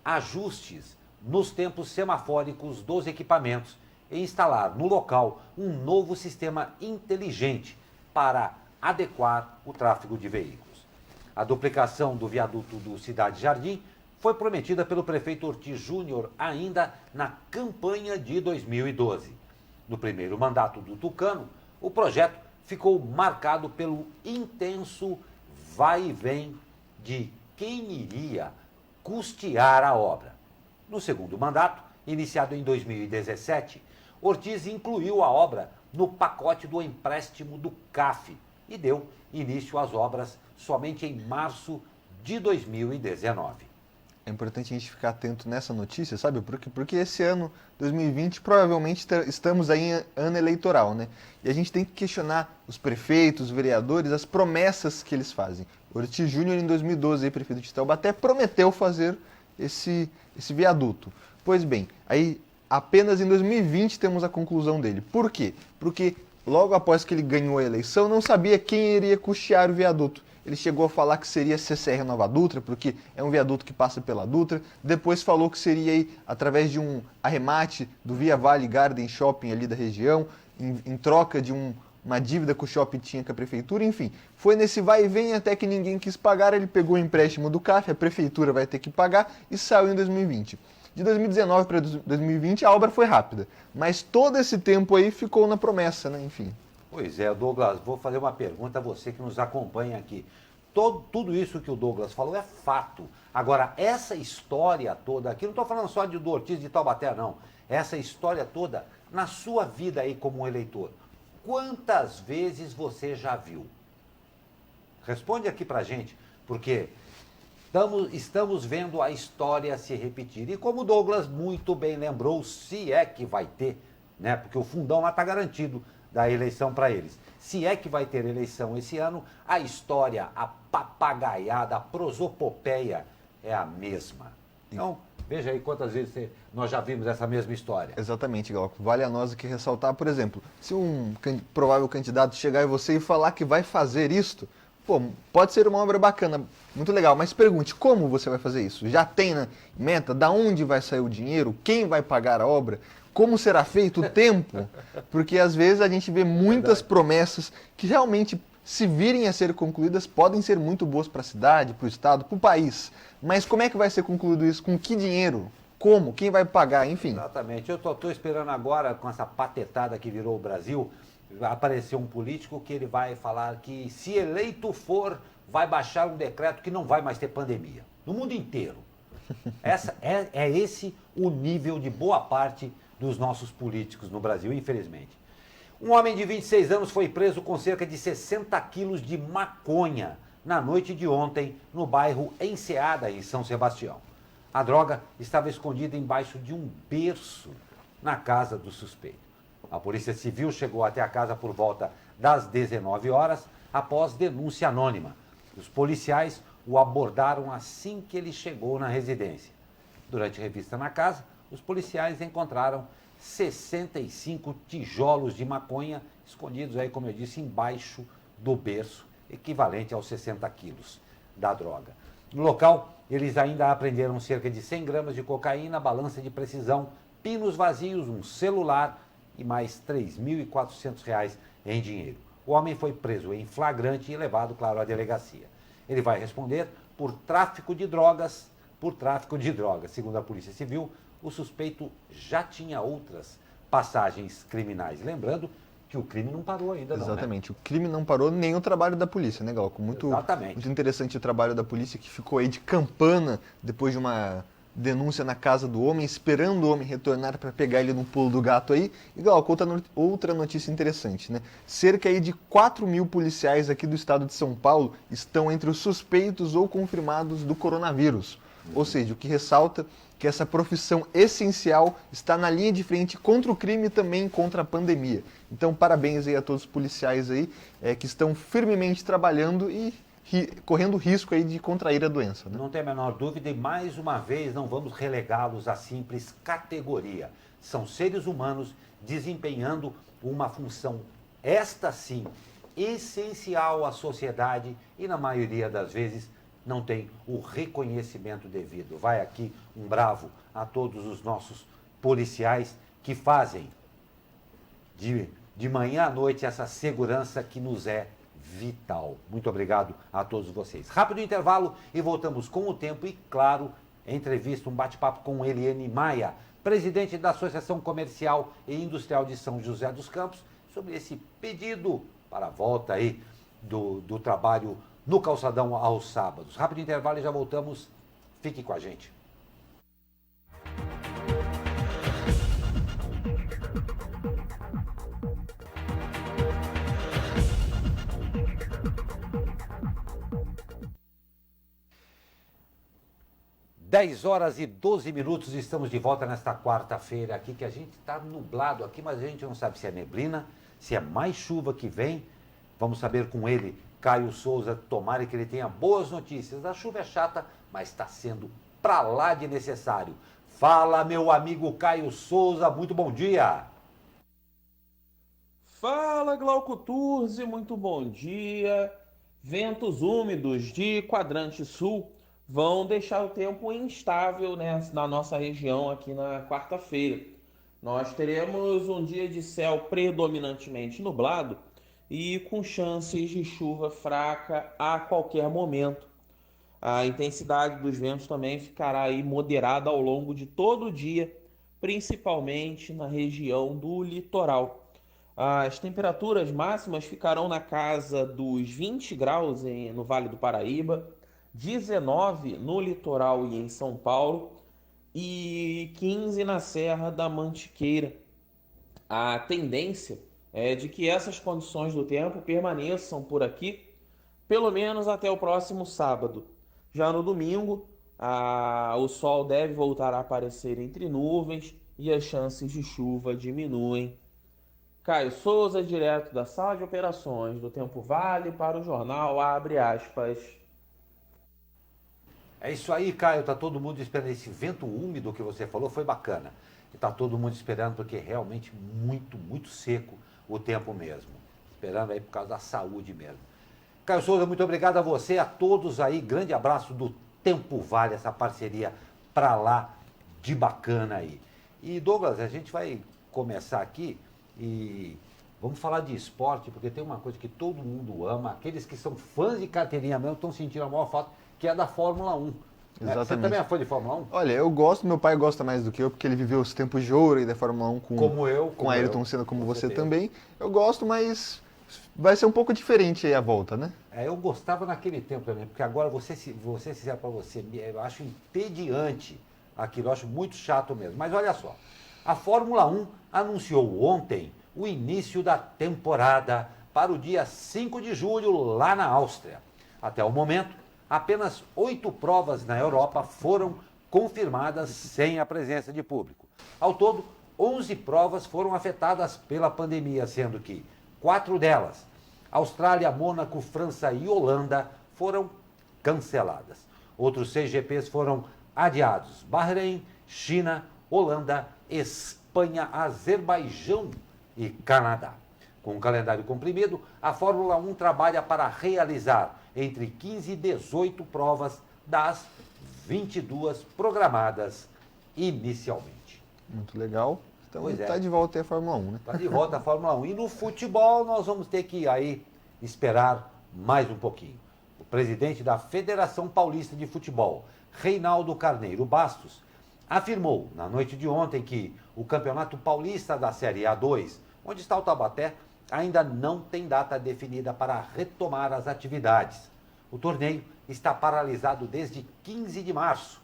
ajustes nos tempos semafóricos dos equipamentos e instalar no local um novo sistema inteligente para adequar o tráfego de veículos. A duplicação do viaduto do Cidade Jardim foi prometida pelo prefeito Ortiz Júnior ainda na campanha de 2012. No primeiro mandato do Tucano, o projeto ficou marcado pelo intenso vai e vem de quem iria custear a obra. No segundo mandato, iniciado em 2017, Ortiz incluiu a obra no pacote do empréstimo do CAF e deu início às obras somente em março de 2019.
É importante a gente ficar atento nessa notícia, sabe? Porque esse ano, 2020, provavelmente estamos aí em ano eleitoral, né? E a gente tem que questionar os prefeitos, os vereadores, as promessas que eles fazem. Ortiz Júnior, em 2012, aí, prefeito de Taubaté, prometeu fazer esse viaduto. Pois bem, aí apenas em 2020 temos a conclusão dele. Por quê? Porque logo após que ele ganhou a eleição, não sabia quem iria custear o viaduto. Ele chegou a falar que seria CCR Nova Dutra, porque é um viaduto que passa pela Dutra. Depois falou que seria aí, através de um arremate do Via Vale Garden Shopping ali da região, em troca de uma dívida que o shopping tinha com a prefeitura, enfim. Foi nesse vai e vem até que ninguém quis pagar, ele pegou o empréstimo do CAF, a prefeitura vai ter que pagar e saiu em 2020. De 2019 para 2020 a obra foi rápida, mas todo esse tempo aí ficou na promessa, né? Enfim.
Pois é, Douglas, vou fazer uma pergunta a você que nos acompanha aqui. Tudo isso que o Douglas falou é fato. Agora, essa história toda aqui, não estou falando só do Ortiz de Taubaté, não. Essa história toda, na sua vida aí como um eleitor, quantas vezes você já viu? Responde aqui pra gente, porque estamos vendo a história se repetir. E como o Douglas muito bem lembrou, se é que vai ter, né? Porque o fundão lá está garantido da eleição para eles. Se é que vai ter eleição esse ano, a história, a papagaiada, a prosopopeia é a mesma. Então, veja aí quantas vezes nós já vimos essa mesma história.
Exatamente, Glauco. Vale a nós aqui ressaltar, por exemplo, se um provável candidato chegar em você e falar que vai fazer isto, pô, pode ser uma obra bacana, muito legal, mas pergunte, como você vai fazer isso? Já tem na meta? Da onde vai sair o dinheiro? Quem vai pagar a obra? Como será feito o tempo? Porque às vezes a gente vê muitas promessas que realmente, se virem a ser concluídas, podem ser muito boas para a cidade, para o estado, para o país. Mas como é que vai ser concluído isso? Com que dinheiro? Como? Quem vai pagar? Enfim.
Exatamente. Eu estou esperando agora, com essa patetada que virou o Brasil, vai aparecer um político que ele vai falar que, se eleito for, vai baixar um decreto que não vai mais ter pandemia. No mundo inteiro. É esse o nível de boa parte dos nossos políticos no Brasil, infelizmente. Um homem de 26 anos foi preso com cerca de 60 quilos de maconha na noite de ontem, no bairro Enseada, em São Sebastião. A droga estava escondida embaixo de um berço na casa do suspeito. A Polícia Civil chegou até a casa por volta das 19 horas, após denúncia anônima. Os policiais o abordaram assim que ele chegou na residência. Durante revista na casa, os policiais encontraram 65 tijolos de maconha escondidos aí, como eu disse, embaixo do berço, equivalente aos 60 quilos da droga. No local, eles ainda apreenderam cerca de 100 gramas de cocaína, balança de precisão, pinos vazios, um celular e mais R$ 3.400 em dinheiro. O homem foi preso em flagrante e levado, claro, à delegacia. Ele vai responder por tráfico de drogas. Segundo a Polícia Civil, o suspeito já tinha outras passagens criminais. Lembrando que o crime não parou ainda, não,
Exatamente. Né? O crime não parou, nem o trabalho da polícia, né, Glauco? Muito interessante o trabalho da polícia, que ficou aí de campana depois de uma denúncia na casa do homem, esperando o homem retornar para pegar ele no pulo do gato aí. E, Glauco, outra notícia interessante, né? Cerca aí de 4.000 policiais aqui do estado de São Paulo estão entre os suspeitos ou confirmados do coronavírus. Ou seja, o que ressalta que essa profissão essencial está na linha de frente contra o crime e também contra a pandemia. Então, parabéns aí a todos os policiais aí que estão firmemente trabalhando e correndo risco aí de contrair a doença. Né?
Não tem a menor dúvida, e mais uma vez não vamos relegá-los a simples categoria. São seres humanos desempenhando uma função, esta sim, essencial à sociedade e, na maioria das vezes, não tem o reconhecimento devido. Vai aqui um bravo a todos os nossos policiais que fazem de manhã à noite essa segurança que nos é vital. Muito obrigado a todos vocês. Rápido intervalo e voltamos com o tempo e, claro, entrevista, um bate-papo com Eliane Maia, presidente da Associação Comercial e Industrial de São José dos Campos, sobre esse pedido para a volta aí do trabalho no calçadão aos sábados. Rápido intervalo e já voltamos. Fique com a gente. Dez horas e 12 minutos, estamos de volta nesta quarta-feira aqui, que a gente está nublado aqui, mas a gente não sabe se é neblina, se é mais chuva que vem. Vamos saber com ele, Caio Souza, tomara que ele tenha boas notícias. A chuva é chata, mas está sendo pra lá de necessário. Fala, meu amigo Caio Souza, muito bom dia.
Fala, Glauco Turzi, muito bom dia. Ventos úmidos de quadrante sul vão deixar o tempo instável, né, na nossa região aqui na quarta-feira. Nós teremos um dia de céu predominantemente nublado e com chances de chuva fraca a qualquer momento. A intensidade dos ventos também ficará aí moderada ao longo de todo o dia, principalmente na região do litoral. As temperaturas máximas ficarão na casa dos 20 graus no Vale do Paraíba, 19 no litoral e em São Paulo e 15 na Serra da Mantiqueira. A tendência é de que essas condições do tempo permaneçam por aqui, pelo menos até o próximo sábado. Já no domingo, o sol deve voltar a aparecer entre nuvens e as chances de chuva diminuem. Caio Souza, direto da sala de operações do Tempo Vale para o jornal Abre Aspas.
É isso aí, Caio, tá todo mundo esperando. Esse vento úmido que você falou foi bacana. E tá todo mundo esperando porque é realmente muito, muito seco o tempo mesmo. Esperando aí por causa da saúde mesmo. Caio Souza, muito obrigado a você, a todos aí. Grande abraço do Tempo Vale, essa parceria pra lá de bacana aí. E Douglas, a gente vai começar aqui e vamos falar de esporte, porque tem uma coisa que todo mundo ama. Aqueles que são fãs de carteirinha mesmo estão sentindo a maior falta, que é da Fórmula 1.
Exatamente.
Você também é fã de Fórmula 1?
Olha, eu gosto, meu pai gosta mais do que eu, porque ele viveu os tempos de ouro aí da Fórmula 1 com Ayrton Senna, como você também. Eu gosto, mas vai ser um pouco diferente aí a volta, né?
Eu gostava naquele tempo também, porque agora, vou ser sincero para você, eu acho entediante aquilo, eu acho muito chato mesmo. Mas olha só, a Fórmula 1 anunciou ontem o início da temporada para o dia 5 de julho lá na Áustria. Até o momento, apenas 8 provas na Europa foram confirmadas sem a presença de público. Ao todo, 11 provas foram afetadas pela pandemia, sendo que 4 delas, Austrália, Mônaco, França e Holanda, foram canceladas. Outros 6 GPs foram adiados: Bahrein, China, Holanda, Espanha, Azerbaijão e Canadá. Com um calendário comprimido, a Fórmula 1 trabalha para realizar entre 15 e 18 provas das 22 programadas inicialmente.
Muito legal. Então
Está
de volta aí a Fórmula 1, né?
Está de volta a Fórmula 1. E no futebol nós vamos ter que aí esperar mais um pouquinho. O presidente da Federação Paulista de Futebol, Reinaldo Carneiro Bastos, afirmou na noite de ontem que o Campeonato Paulista da Série A2, onde está o Taubaté, ainda não tem data definida para retomar as atividades. O torneio está paralisado desde 15 de março.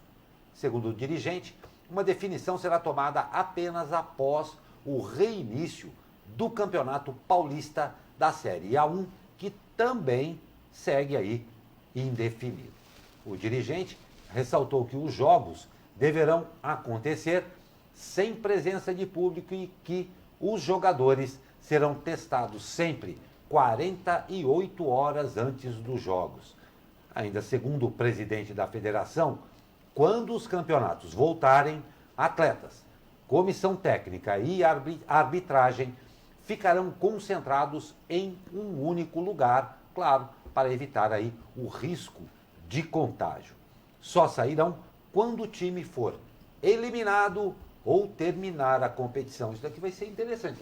Segundo o dirigente, uma definição será tomada apenas após o reinício do Campeonato Paulista da Série A1, que também segue aí indefinido. O dirigente ressaltou que os jogos deverão acontecer sem presença de público e que os jogadores serão testados sempre 48 horas antes dos jogos. Ainda segundo o presidente da federação, quando os campeonatos voltarem, atletas, comissão técnica e arbitragem ficarão concentrados em um único lugar, claro, para evitar aí o risco de contágio. Só sairão quando o time for eliminado ou terminar a competição. Isso daqui vai ser interessante,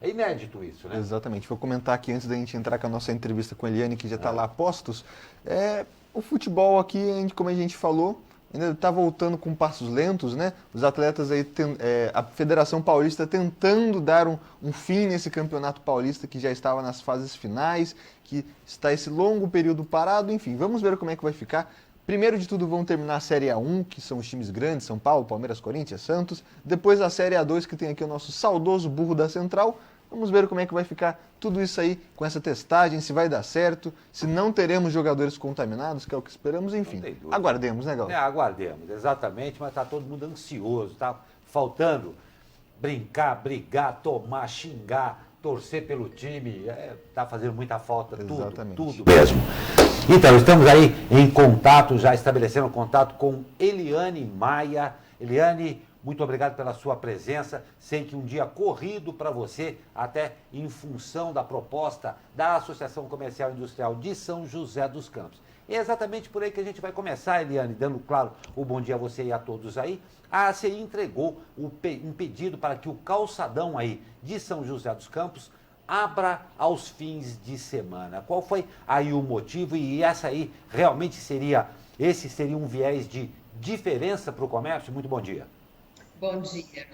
é inédito isso, né?
Exatamente. Vou comentar aqui antes da gente entrar com a nossa entrevista com a Eliane, que já está lá a postos. O futebol aqui, como a gente falou, ainda está voltando com passos lentos, né? Os atletas aí, a Federação Paulista tentando dar um fim nesse campeonato paulista que já estava nas fases finais, que está esse longo período parado, enfim, vamos ver como é que vai ficar. Primeiro de tudo vão terminar a Série A1, que são os times grandes, São Paulo, Palmeiras, Corinthians, Santos. Depois a Série A2, que tem aqui o nosso saudoso Burro da Central. Vamos ver como é que vai ficar tudo isso aí com essa testagem, se vai dar certo, se não teremos jogadores contaminados, que é o que esperamos, enfim. Aguardemos, né, Galera?
Aguardemos, exatamente, mas está todo mundo ansioso, está faltando brincar, brigar, tomar, xingar, torcer pelo time, está fazendo muita falta, tudo mesmo. Então, estamos aí em contato, já estabelecendo contato com Eliane Maia. Eliane, muito obrigado pela sua presença. Sei que um dia corrido para você, até em função da proposta da Associação Comercial e Industrial de São José dos Campos. É exatamente por aí que a gente vai começar, Eliane, dando, claro, o bom dia a você e a todos aí. A ACI entregou um pedido para que o calçadão aí de São José dos Campos abra aos fins de semana. Qual foi aí o motivo? E esse seria um viés de diferença para o comércio? Muito bom dia.
Bom dia.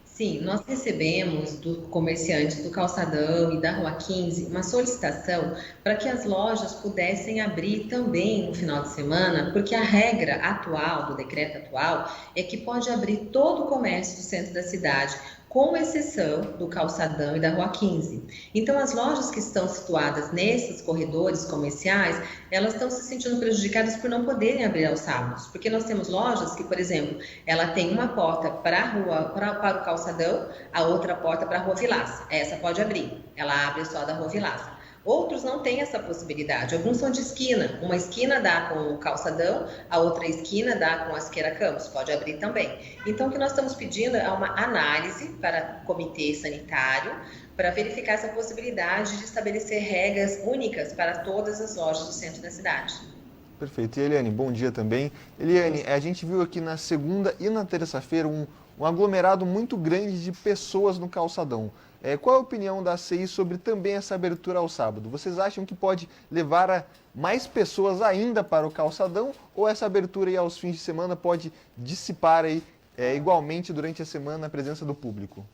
Sim, nós recebemos do comerciante do Calçadão e da Rua 15 uma solicitação para que as lojas pudessem abrir também no final de semana, porque a regra atual, do decreto atual, é que pode abrir todo o comércio do centro da cidade, com exceção do Calçadão e da Rua 15. Então, as lojas que estão situadas nesses corredores comerciais, elas estão se sentindo prejudicadas por não poderem abrir aos sábados, porque nós temos lojas que, por exemplo, ela tem uma porta para o Calçadão, a outra porta para a Rua Vilaça. Essa pode abrir, ela abre só da Rua Vilaça. Outros não têm essa possibilidade. Alguns são de esquina. Uma esquina dá com o Calçadão, a outra esquina dá com a Siqueira Campos. Pode abrir também. Então, o que nós estamos pedindo é uma análise para o comitê sanitário para verificar essa possibilidade de estabelecer regras únicas para todas as lojas do centro da cidade.
Perfeito. E Eliane, bom dia também. Eliane, a gente viu aqui na segunda e na terça-feira um aglomerado muito grande de pessoas no Calçadão. Qual a opinião da ACI sobre também essa abertura ao sábado? Vocês acham que pode levar a mais pessoas ainda para o Calçadão ou essa abertura aí aos fins de semana pode dissipar aí, igualmente durante a semana a presença do público?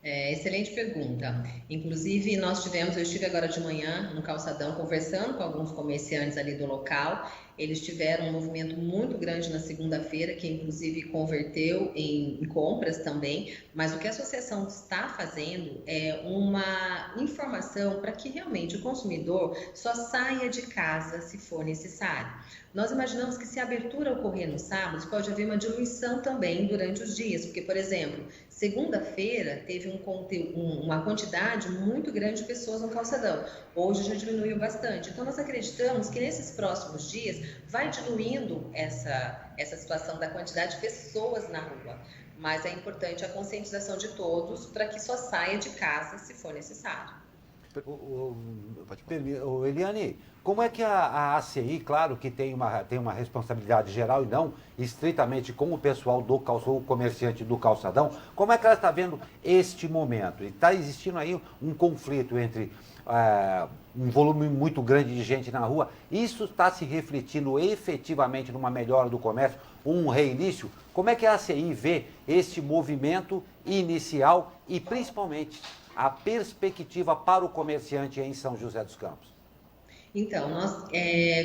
Excelente pergunta. Inclusive, eu estive agora de manhã no Calçadão conversando com alguns comerciantes ali do local. Eles tiveram um movimento muito grande na segunda-feira, que inclusive converteu em compras também. Mas o que a associação está fazendo é uma informação para que realmente o consumidor só saia de casa se for necessário. Nós imaginamos que se a abertura ocorrer no sábado, pode haver uma diluição também durante os dias, porque, por exemplo, segunda-feira teve uma quantidade muito grande de pessoas no Calçadão. Hoje já diminuiu bastante. Então, nós acreditamos que nesses próximos dias vai diluindo essa situação da quantidade de pessoas na rua. Mas é importante a conscientização de todos para que só saia de casa se for necessário.
Eliane, como é que a ACI, claro que tem uma responsabilidade geral e não estritamente com o pessoal o comerciante do Calçadão, como é que ela está vendo este momento? Está existindo aí um conflito entre um volume muito grande de gente na rua, isso está se refletindo efetivamente numa melhora do comércio, um reinício? Como é que a ACI vê este movimento inicial e principalmente a perspectiva para o comerciante em São José dos Campos?
Então, nós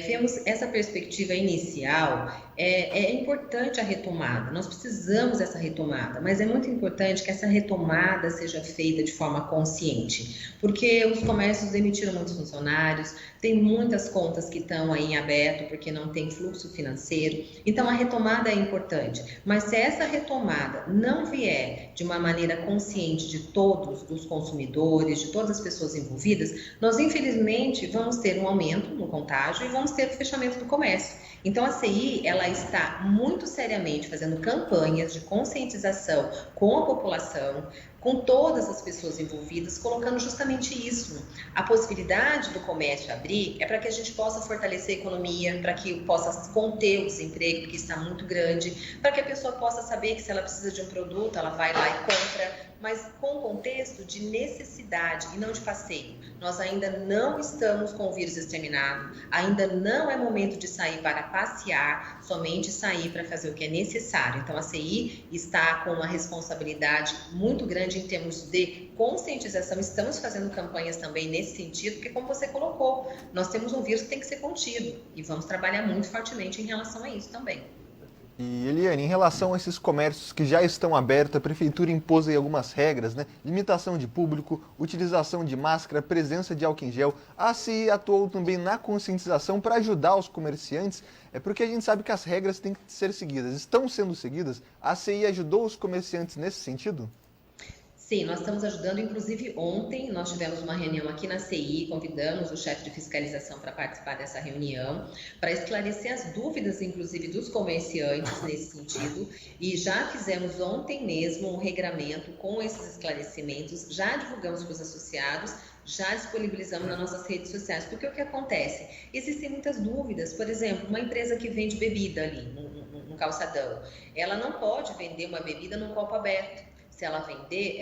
vemos essa perspectiva inicial, é importante a retomada, nós precisamos dessa retomada, mas é muito importante que essa retomada seja feita de forma consciente, porque os comércios demitiram muitos funcionários, tem muitas contas que estão aí em aberto porque não tem fluxo financeiro, então a retomada é importante, mas se essa retomada não vier de uma maneira consciente de todos, dos consumidores, de todas as pessoas envolvidas, nós infelizmente vamos ter um aumento no contágio e vamos ter o fechamento do comércio. Então a CI, ela está muito seriamente fazendo campanhas de conscientização com a população, com todas as pessoas envolvidas, colocando justamente isso. A possibilidade do comércio abrir é para que a gente possa fortalecer a economia, para que possa conter o desemprego, que está muito grande, para que a pessoa possa saber que se ela precisa de um produto, ela vai lá e compra, mas com contexto de necessidade e não de passeio. Nós ainda não estamos com o vírus exterminado, ainda não é momento de sair para passear, somente sair para fazer o que é necessário. Então a CI está com uma responsabilidade muito grande em termos de conscientização. Estamos fazendo campanhas também nesse sentido, porque como você colocou, nós temos um vírus que tem que ser contido e vamos trabalhar muito fortemente em relação a isso também.
E Eliane, em relação a esses comércios que já estão abertos, a Prefeitura impôs aí algumas regras, né? Limitação de público, utilização de máscara, presença de álcool em gel. A ACI atuou também na conscientização para ajudar os comerciantes, porque a gente sabe que as regras têm que ser seguidas. Estão sendo seguidas? A ACI ajudou os comerciantes nesse sentido?
Sim, nós estamos ajudando, inclusive ontem nós tivemos uma reunião aqui na CI, convidamos o chefe de fiscalização para participar dessa reunião, para esclarecer as dúvidas, inclusive, dos comerciantes nesse sentido, e já fizemos ontem mesmo um regramento com esses esclarecimentos, já divulgamos para os associados, já disponibilizamos nas nossas redes sociais, porque o que acontece? Existem muitas dúvidas, por exemplo, uma empresa que vende bebida ali no calçadão, ela não pode vender uma bebida num copo aberto. se ela vender,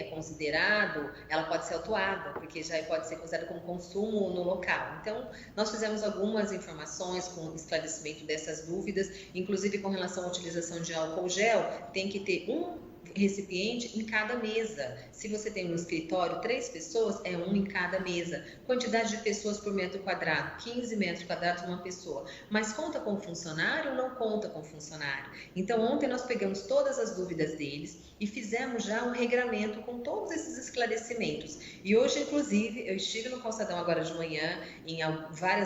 ela pode ser autuada, porque já pode ser considerada como consumo no local. Então, nós fizemos algumas informações com esclarecimento dessas dúvidas, inclusive com relação à utilização de álcool gel, tem que ter um recipiente em cada mesa. Se você tem um escritório, 3 pessoas, é um em cada mesa. Quantidade de pessoas por metro quadrado, 15 metros quadrados uma pessoa. Mas conta com funcionário ou não conta com funcionário? Então, ontem nós pegamos todas as dúvidas deles e fizemos já um regramento com todos esses esclarecimentos. E hoje, inclusive, eu estive no Calçadão agora de manhã,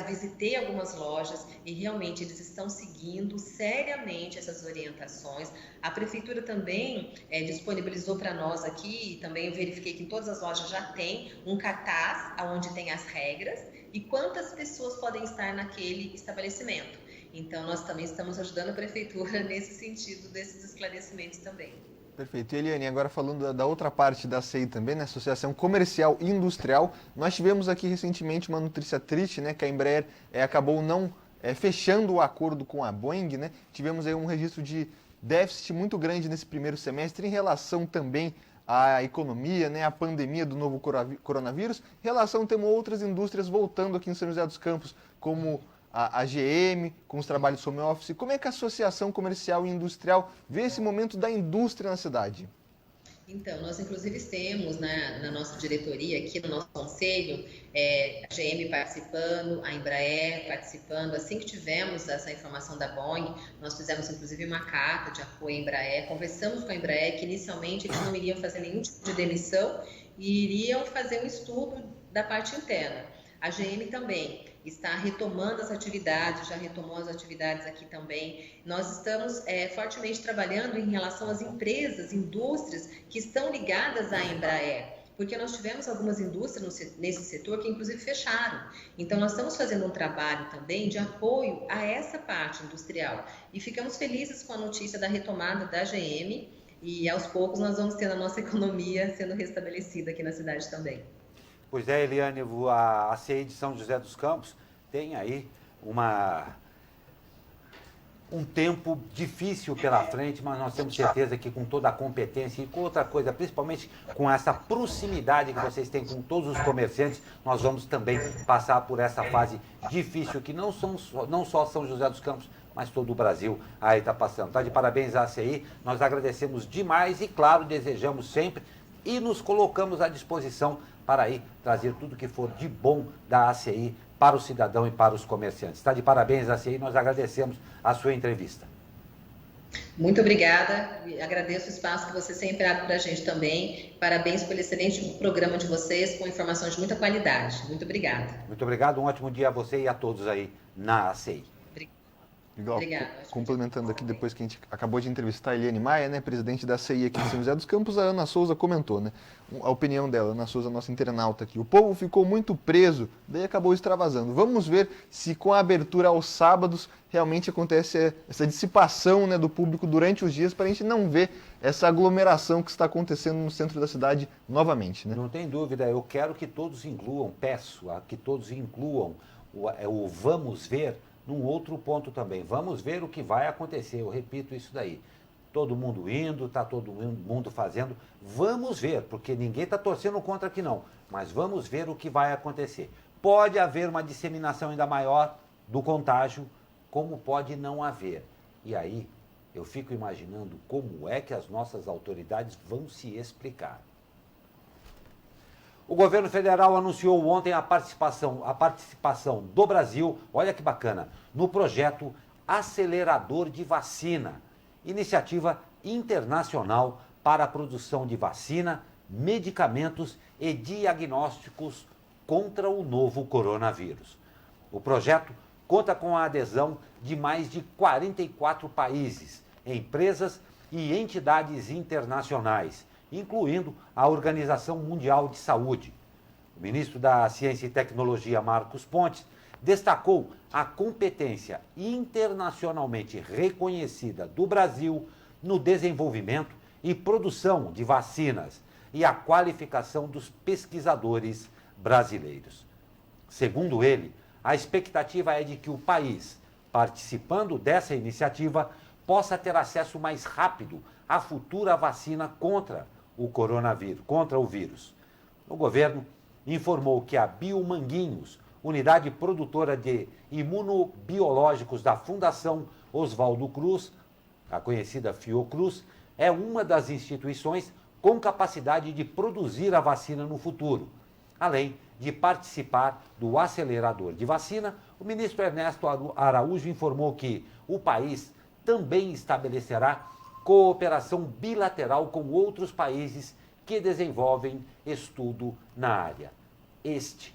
visitei algumas lojas e realmente eles estão seguindo seriamente essas orientações. A prefeitura também disponibilizou para nós aqui, e também eu verifiquei que em todas as lojas já tem um cartaz onde tem as regras e quantas pessoas podem estar naquele estabelecimento. Então, nós também estamos ajudando a prefeitura nesse sentido, desses esclarecimentos também.
Perfeito. E Eliane, agora falando da outra parte da ACI também, né, Associação Comercial e Industrial, nós tivemos aqui recentemente uma notícia triste, né, que a Embraer acabou não fechando o acordo com a Boeing, né, tivemos aí um registro de déficit muito grande nesse primeiro semestre em relação também à economia, né, à pandemia do novo coronavírus, em relação temos outras indústrias voltando aqui em São José dos Campos, como a GM, com os trabalhos home office. Como é que a Associação Comercial e Industrial vê esse momento da indústria na cidade?
Então, nós inclusive temos na nossa diretoria, aqui no nosso conselho, a GM participando, a Embraer participando. Assim que tivemos essa informação da Boeing, nós fizemos inclusive uma carta de apoio à Embraer, conversamos com a Embraer que inicialmente eles não iriam fazer nenhum tipo de demissão e iriam fazer um estudo da parte interna. A GM também está retomando as atividades, já retomou as atividades aqui também. Nós estamos fortemente trabalhando em relação às empresas, indústrias que estão ligadas à Embraer, porque nós tivemos algumas indústrias nesse setor que inclusive fecharam. Então, nós estamos fazendo um trabalho também de apoio a essa parte industrial e ficamos felizes com a notícia da retomada da GM e aos poucos nós vamos ter a nossa economia sendo restabelecida aqui na cidade também.
Pois é, Eliane, a ACI de São José dos Campos tem aí um tempo difícil pela frente, mas nós temos certeza que com toda a competência e com outra coisa, principalmente com essa proximidade que vocês têm com todos os comerciantes, nós vamos também passar por essa fase difícil que não só São José dos Campos, mas todo o Brasil aí está passando. Está de parabéns à ACI, nós agradecemos demais e, claro, desejamos sempre e nos colocamos à disposição para aí trazer tudo que for de bom da ACI para o cidadão e para os comerciantes. Está de parabéns, ACI, nós agradecemos a sua entrevista.
Muito obrigada, agradeço o espaço que você sempre abre para a gente também. Parabéns pelo excelente programa de vocês, com informações de muita qualidade. Muito obrigada.
Muito obrigado, um ótimo dia a você e a todos aí na ACI.
Obrigado. Complementando aqui, depois que a gente acabou de entrevistar a Eliane Maia, né, presidente da CI aqui de São José dos Campos, a Ana Souza comentou, né, a opinião dela, Ana Souza, nossa internauta aqui. O povo ficou muito preso, daí acabou extravasando. Vamos ver se com a abertura aos sábados realmente acontece essa dissipação, né, do público durante os dias, para a gente não ver essa aglomeração que está acontecendo no centro da cidade novamente. Né?
Não tem dúvida, eu quero que todos incluam, peço que todos incluam o vamos ver num outro ponto também. Vamos ver o que vai acontecer, eu repito isso daí. Todo mundo indo, está todo mundo fazendo. Vamos ver, porque ninguém está torcendo contra aqui não, mas vamos ver o que vai acontecer. Pode haver uma disseminação ainda maior do contágio, como pode não haver. E aí, eu fico imaginando como é que as nossas autoridades vão se explicar. O governo federal anunciou ontem a participação do Brasil, olha que bacana, no projeto Acelerador de Vacina, iniciativa internacional para a produção de vacina, medicamentos e diagnósticos contra o novo coronavírus. O projeto conta com a adesão de mais de 44 países, empresas e entidades internacionais, incluindo a Organização Mundial de Saúde. O ministro da Ciência e Tecnologia, Marcos Pontes, destacou a competência internacionalmente reconhecida do Brasil no desenvolvimento e produção de vacinas e a qualificação dos pesquisadores brasileiros. Segundo ele, a expectativa é de que o país, participando dessa iniciativa, possa ter acesso mais rápido à futura vacina contra contra o vírus. O governo informou que a Biomanguinhos, unidade produtora de imunobiológicos da Fundação Oswaldo Cruz, a conhecida Fiocruz, é uma das instituições com capacidade de produzir a vacina no futuro. Além de participar do acelerador de vacina, o ministro Ernesto Araújo informou que o país também estabelecerá cooperação bilateral com outros países que desenvolvem estudo na área. Este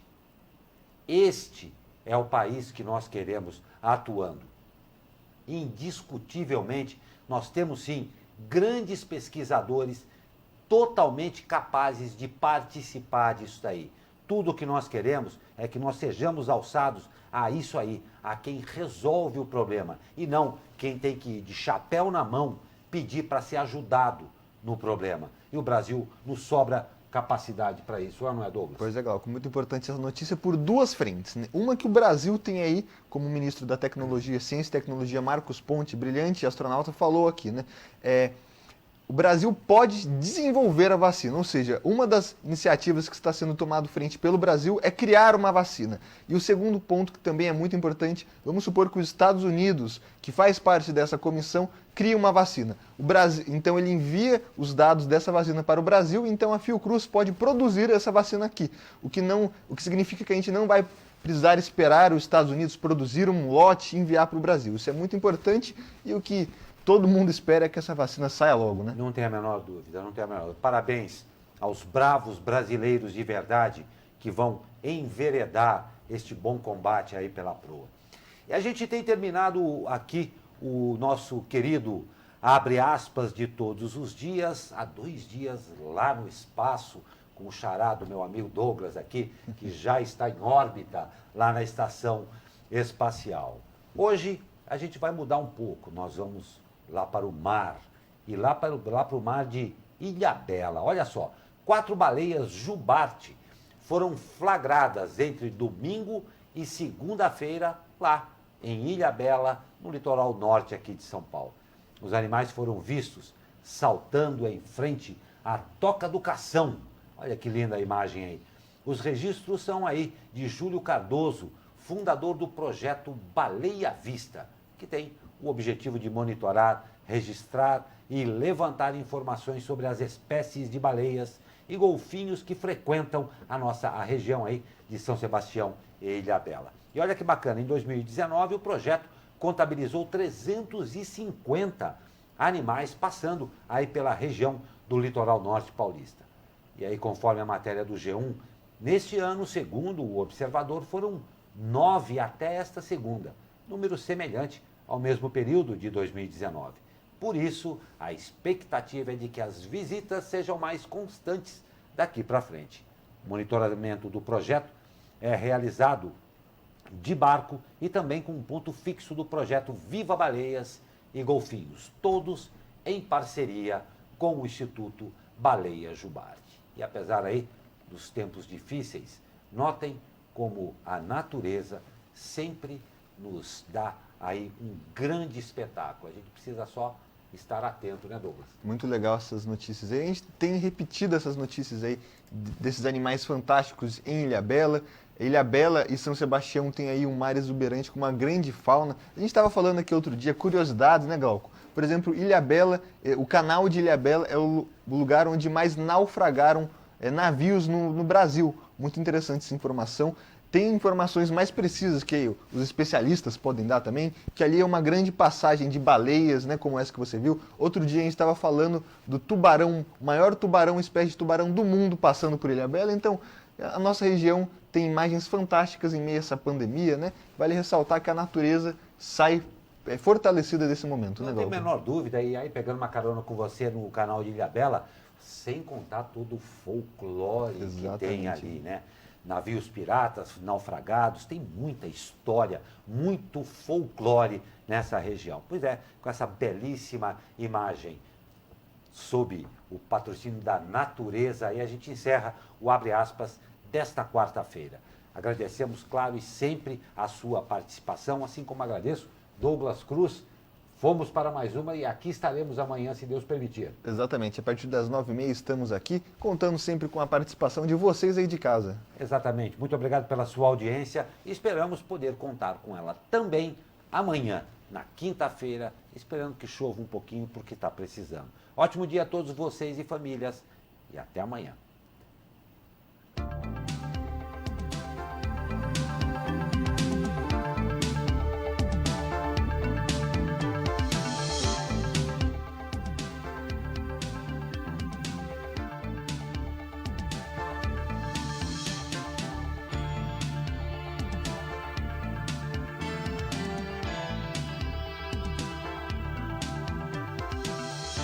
é o país que nós queremos atuando. Indiscutivelmente, nós temos sim grandes pesquisadores totalmente capazes de participar disso daí. Tudo o que nós queremos é que nós sejamos alçados a isso aí, a quem resolve o problema, e não quem tem que ir de chapéu na mão pedir para ser ajudado no problema. E o Brasil nos sobra capacidade para isso, não é, Douglas?
Pois é, Glauco, muito importante essa notícia por duas frentes, né? Uma que o Brasil tem aí, como ministro da Tecnologia, Ciência e Tecnologia, Marcos Ponte, brilhante astronauta, falou aqui, né? O Brasil pode desenvolver a vacina, ou seja, uma das iniciativas que está sendo tomada frente pelo Brasil é criar uma vacina. E o segundo ponto, que também é muito importante, vamos supor que os Estados Unidos, que faz parte dessa comissão, cria uma vacina. O Brasil, então ele envia os dados dessa vacina para o Brasil, então a Fiocruz pode produzir essa vacina aqui. O que significa que a gente não vai precisar esperar os Estados Unidos produzir um lote e enviar para o Brasil. Isso é muito importante e o que todo mundo espera que essa vacina saia logo, né?
Não tem a menor dúvida, não tem a menor dúvida. Parabéns aos bravos brasileiros de verdade que vão enveredar este bom combate aí pela proa. E a gente tem terminado aqui o nosso querido abre aspas de todos os dias, há 2 dias lá no espaço, com o xará do meu amigo Douglas aqui, que já está em órbita lá na estação espacial. Hoje a gente vai mudar um pouco, nós vamos lá para o mar, e lá para o mar de Ilhabela. Olha só, 4 baleias jubarte foram flagradas entre domingo e segunda-feira lá em Ilhabela, no litoral norte aqui de São Paulo. Os animais foram vistos saltando em frente à Toca do Cação. Olha que linda a imagem aí. Os registros são aí de Júlio Cardoso, fundador do projeto Baleia Vista, que tem o objetivo de monitorar, registrar e levantar informações sobre as espécies de baleias e golfinhos que frequentam a região aí de São Sebastião e Ilhabela. E olha que bacana, em 2019 o projeto contabilizou 350 animais passando aí pela região do litoral norte paulista. E aí, conforme a matéria do G1, neste ano, segundo o observador, foram 9 até esta segunda, número semelhante ao mesmo período de 2019. Por isso, a expectativa é de que as visitas sejam mais constantes daqui para frente. O monitoramento do projeto é realizado de barco e também com um ponto fixo do projeto Viva Baleias e Golfinhos, todos em parceria com o Instituto Baleia Jubarte. E apesar aí dos tempos difíceis, notem como a natureza sempre nos dá aí um grande espetáculo. A gente precisa só estar atento, né, Douglas?
Muito legal essas notícias aí. A gente tem repetido essas notícias aí desses animais fantásticos em Ilhabela. Ilhabela e São Sebastião tem aí um mar exuberante com uma grande fauna. A gente estava falando aqui outro dia, curiosidades, né, Glauco? Por exemplo, Ilhabela, o canal de Ilhabela é o lugar onde mais naufragaram navios no Brasil. Muito interessante essa informação. Tem informações mais precisas que os especialistas podem dar também, que ali é uma grande passagem de baleias, né, como essa que você viu. Outro dia a gente estava falando do tubarão, o maior tubarão, espécie de tubarão do mundo passando por Ilhabela. Então, a nossa região tem imagens fantásticas em meio a essa pandemia, né? Vale ressaltar que a natureza sai fortalecida desse momento, né, Glauco?
Não tem a menor dúvida, e aí pegando uma carona com você no canal de Ilhabela, sem contar todo o folclore que tem ali, né? Navios piratas, naufragados, tem muita história, muito folclore nessa região. Pois é, com essa belíssima imagem sob o patrocínio da natureza, aí a gente encerra o Abre Aspas desta quarta-feira. Agradecemos, claro, e sempre a sua participação, assim como agradeço Douglas Cruz, Fomos para mais uma e aqui estaremos amanhã, se Deus permitir.
Exatamente, a partir das 9h30 estamos aqui, contando sempre com a participação de vocês aí de casa.
Exatamente. Muito obrigado pela sua audiência e esperamos poder contar com ela também amanhã, na quinta-feira, esperando que chova um pouquinho porque está precisando. Ótimo dia a todos vocês e famílias e até amanhã.